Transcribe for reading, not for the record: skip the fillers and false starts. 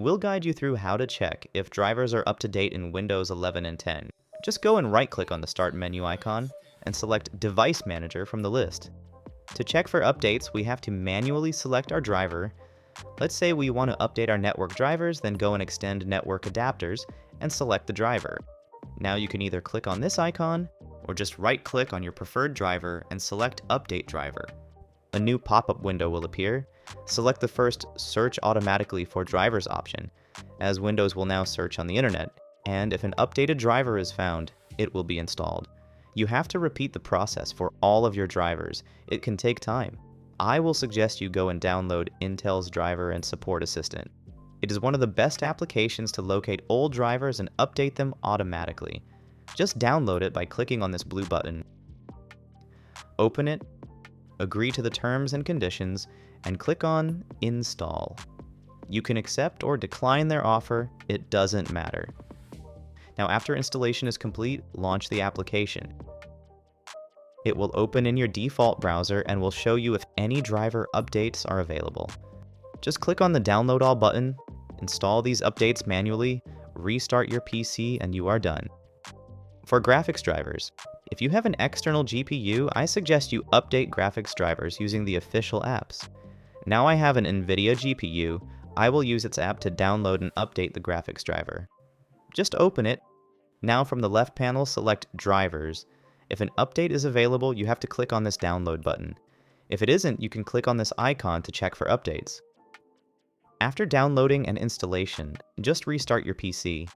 we'll guide you through how to check if drivers are up to date in Windows 11 and 10. Just go and right-click on the Start menu icon and select Device Manager from the list. To check for updates, we have to manually select our driver. Let's say we want to update our network drivers, then go and extend network adapters and select the driver. Now you can either click on this icon or just right-click on your preferred driver and select Update Driver. A new pop-up window will appear. Select the first Search Automatically for Drivers option, as Windows will now search on the internet, and if an updated driver is found, it will be installed. You have to repeat the process for all of your drivers. It can take time. I will suggest you go and download Intel's Driver and Support Assistant. It is one of the best applications to locate old drivers and update them automatically. Just download it by clicking on this blue button. Open it, agree to the terms and conditions, and click on Install. You can accept or decline their offer, it doesn't matter. Now after installation is complete, launch the application. It will open in your default browser and will show you if any driver updates are available. Just click on the Download All button, install these updates manually, restart your PC, and you are done. For graphics drivers, if you have an external GPU, I suggest you update graphics drivers using the official apps. Now I have an NVIDIA GPU, I will use its app to download and update the graphics driver. Just open it. Now from the left panel, select Drivers. If an update is available, you have to click on this download button. If it isn't, you can click on this icon to check for updates. After downloading and installation, just restart your PC.